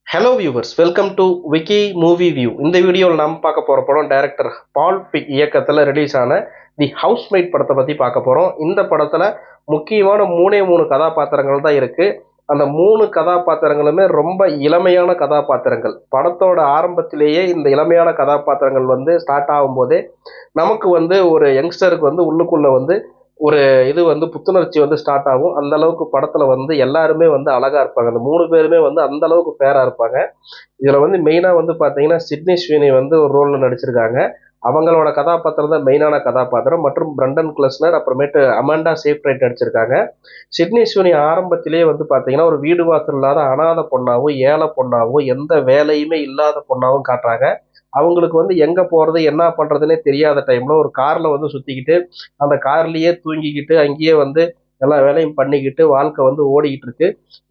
Hello viewers, welcome to Vicky movie view. இந்த வீடியோவில் நாம் பார்க்க போகிற படம் டைரக்டர் பால் பிக் இயக்கத்தில் ரிலீஸ் ஆன தி ஹவுஸ்மேட் படத்தை பற்றி பார்க்க போகிறோம். இந்த படத்தில் முக்கியமான மூணு கதாபாத்திரங்கள் தான் இருக்குது. அந்த மூணு கதாபாத்திரங்களுமே ரொம்ப இளமையான கதாபாத்திரங்கள். படத்தோட ஆரம்பத்திலேயே இந்த இளமையான கதாபாத்திரங்கள் ஸ்டார்ட் ஆகும்போதே நமக்கு ஒரு யங்ஸ்டருக்கு உள்ளுக்குள்ளே ஒரு இது புத்துணர்ச்சி ஸ்டார்ட் ஆகும். அந்த அளவுக்கு படத்துல எல்லாருமே அழகா இருப்பாங்க. அந்த மூணு பேருமே அந்த அளவுக்கு ஃபேரா இருப்பாங்க. இதுல மெயினா பாத்தீங்கன்னா சிட்னி ஸ்வீனி ஒரு ரோல்ல நடிச்சிருக்காங்க. அவங்களோட கதாபாத்திரம் தான் மெயினான கதாபாத்திரம். மற்றும் பிரண்டன் கிளஸ்னர், அப்புறமேட்டு அமாண்டா சேஃப்ரைட் நடிச்சிருக்காங்க. சிட்னி ஸ்வீனி ஆரம்பத்திலேயே பாத்தீங்கன்னா ஒரு வீடு வாசல் இல்லாத அனாதை பொண்ணாவும் ஏழை பொண்ணாவும் எந்த வேலையுமே இல்லாத பொண்ணாவும் காட்டுறாங்க. அவங்களுக்கு எங்க போறது என்ன பண்றதுன்னே தெரியாத டைம்ல ஒரு கார்ல சுத்திக்கிட்டு அந்த கார்லயே தூங்கிக்கிட்டு அங்கேயே எல்லா வேலையும் பண்ணிக்கிட்டு வாழ்க்கை ஓடிக்கிட்டு இருக்கு.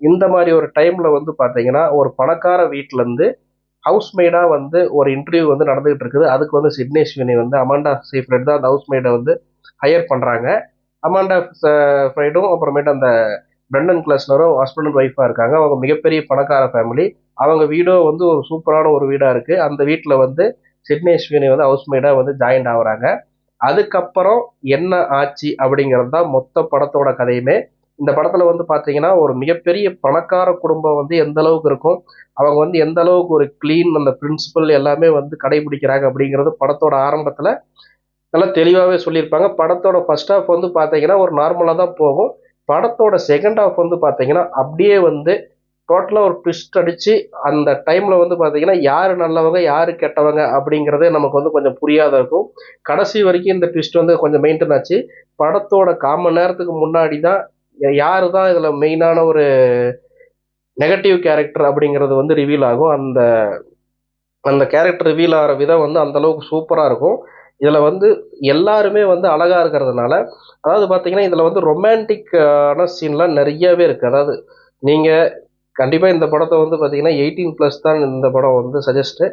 இந்த மாதிரி ஒரு டைம்ல பாத்தீங்கன்னா ஒரு பணக்கார வீட்டுல இருந்து ஹவுஸ்மெய்டா ஒரு இன்டர்வியூ நடந்துகிட்டு இருக்குது. அதுக்கு சிட்னி ஸ்வினி அமாண்டா சீஃப்ரெட் தான் அந்த ஹவுஸ்மெய்டை ஹையர் பண்றாங்க. அமாண்டா ஃப்ரைடும் அப்புறமேட்டு அந்த பிரண்டன் கிளஸ்னரும் ஹஸ்பண்ட் அண்ட் ஒய்ஃபா இருக்காங்க. அவங்க மிகப்பெரிய பணக்கார ஃபேமிலி. அவங்க வீடோ ஒரு சூப்பரான ஒரு வீடா இருக்கு. அந்த வீட்டுல சிட்னி ஸ்வினி ஹவுஸ்மெய்டா ஜாயின் ஆகுறாங்க. அதுக்கப்புறம் என்ன ஆச்சு அப்படிங்கிறது தான் மொத்த படத்தோட கதையுமே. இந்த படத்துல பாத்தீங்கன்னா ஒரு மிகப்பெரிய பணக்கார குடும்பம் எந்த அளவுக்கு இருக்கும், அவங்க எந்த அளவுக்கு ஒரு கிளீன் அந்த பிரின்சிபல் எல்லாமே கடைபிடிக்கிறாங்க அப்படிங்கிறது படத்தோட ஆரம்பத்துல நல்லா தெளிவாகவே சொல்லியிருப்பாங்க. படத்தோட ஃபர்ஸ்ட் ஹாஃப் பாத்தீங்கன்னா ஒரு நார்மலாக தான் போகும். படத்தோட செகண்ட் ஹாஃப் பாத்தீங்கன்னா அப்படியே டோட்டலாக ஒரு ட்விஸ்ட் அடிச்சு அந்த டைம்ல பாத்தீங்கன்னா யாரு நல்லவங்க யாரு கெட்டவங்க அப்படிங்கிறதே நமக்கு கொஞ்சம் புரியாத இருக்கும். கடைசி வரைக்கும் இந்த ட்விஸ்ட் கொஞ்சம் மெயின்டைன் ஆச்சு. படத்தோட 1/4 மணி நேரத்துக்கு முன்னாடி தான் யாரு தான் இதுல மெயினான ஒரு நெகட்டிவ் கேரக்டர் அப்படிங்கிறது ரிவீல் ஆகும். அந்த அந்த கேரக்டர் ரிவீல் ஆகிற விதம் அந்த அளவுக்கு சூப்பரா இருக்கும். இதுல எல்லாருமே அழகா இருக்கிறதுனால, அதாவது பாத்தீங்கன்னா இதுல ரொமான்டிக்கான சீன்லாம் நிறையவே இருக்கு. அதாவது நீங்க கண்டிப்பா இந்த படத்தை பாத்தீங்கன்னா 18+ தான் இந்த படம் சஜஸ்ட்.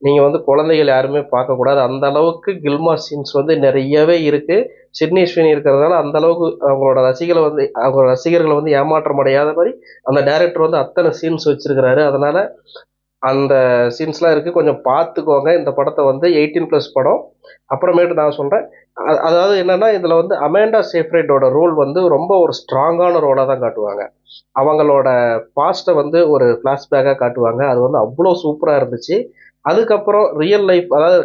நீங்க குழந்தைகள் யாருமே பார்க்கக்கூடாது. அந்த அளவுக்கு கில்மா சீன்ஸ் நிறையவே இருக்கு. சிட்னி ஸ்வினி இருக்கிறதுனால அந்த அளவுக்கு அவங்களோட ரசிகளை அவங்க ரசிகர்களை ஏமாற்றம் அடையாத மாதிரி அந்த டைரக்டர் அத்தனை சீன்ஸ் வச்சிருக்கிறாரு. அதனால அந்த சீன்ஸ்லாம் இருக்கு, கொஞ்சம் பார்த்துக்கோங்க. இந்த படத்தை 18+ படம். அப்புறமேட்டு நான் சொல்றேன், அதாவது என்னன்னா இதுல அமாண்டா சேஃப்ரைடோட ரோல் ரொம்ப ஒரு ஸ்ட்ராங்கான ரோலா தான் காட்டுவாங்க. அவங்களோட பாஸ்ட்டை ஒரு ஃப்ளாஷ்பேக்காக காட்டுவாங்க. அது அவ்வளோ சூப்பராக இருந்துச்சு. அதுக்கப்புறம் ரியல் லைஃப், அதாவது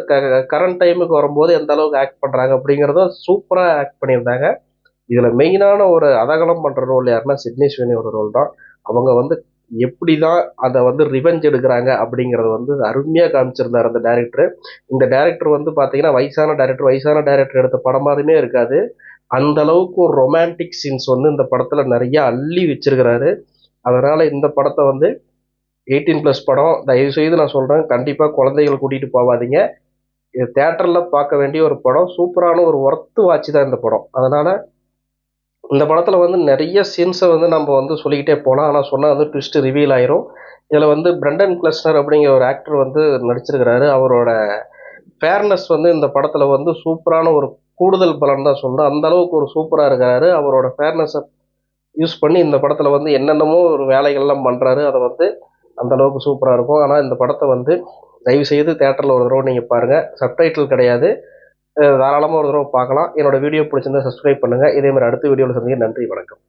கரண்ட் டைமுக்கு வரும்போது எந்த அளவுக்கு ஆக்ட் பண்ணுறாங்க அப்படிங்கிறதும் சூப்பராக ஆக்ட் பண்ணியிருந்தாங்க. இதில் மெயினான ஒரு அதகலம் பண்ணுற ரோல் யாருன்னா சிட்னி ஸ்வினியோட ரோல் தான். அவங்க எப்படி தான் அதை ரிவெஞ்ச் எடுக்கிறாங்க அப்படிங்கிறத அருமையாக காமிச்சிருந்தார் அந்த டைரக்டர். இந்த டைரக்டர் பார்த்தீங்கன்னா வயசான டைரக்டர் எடுத்த படம் மாதிரியுமே இருக்காது. அந்த அளவுக்கு ஒரு ரொமான்டிக் சீன்ஸ் இந்த படத்துல நிறைய அள்ளி வச்சிருக்கிறாரு. அதனால இந்த படத்தை 18+ படம். தயவு செய்து நான் சொல்றேன், கண்டிப்பா குழந்தைகள் கூட்டிட்டு போவாதீங்க. இது தியேட்டர்ல பார்க்க வேண்டிய ஒரு படம். சூப்பரான ஒரு ஒர்த்து வாட்ச் தான் இந்த படம். அதனால இந்த படத்துல நிறைய சீன்ஸை நம்ம சொல்லிக்கிட்டே போகலாம். ஆனால் சொன்னால் ட்விஸ்ட் ரிவீல் ஆயிரும். இதில் பிரண்டன் கிளஸ்னர் அப்படிங்கிற ஒரு ஆக்டர் நடிச்சிருக்கிறாரு. அவரோட ஃபேர்னஸ் இந்த படத்துல சூப்பரான ஒரு கூடுதல் பலன் தான் சொல்லணும். அந்த அளவுக்கு ஒரு சூப்பராக இருக்கிறாரு. அவரோட ஃபேர்னஸை யூஸ் பண்ணி இந்த படத்தில் என்னென்னமோ ஒரு வேலைகள்லாம் பண்ணுறாரு. அதை அந்த அளவுக்கு சூப்பராக இருக்கும். ஆனால் இந்த படத்தை தயவு செய்து தேட்டரில் ஒரு தடவை நீங்கள் பாருங்கள். சப்டைட்டில் கிடையாது, தாராளமாக ஒரு தடவை பார்க்கலாம். என்னோட வீடியோ பிடிச்சிருந்தா சப்ஸ்கிரைப் பண்ணுங்கள். இதே மாதிரி அடுத்த வீடியோவில் சந்திங்க. நன்றி, வணக்கம்.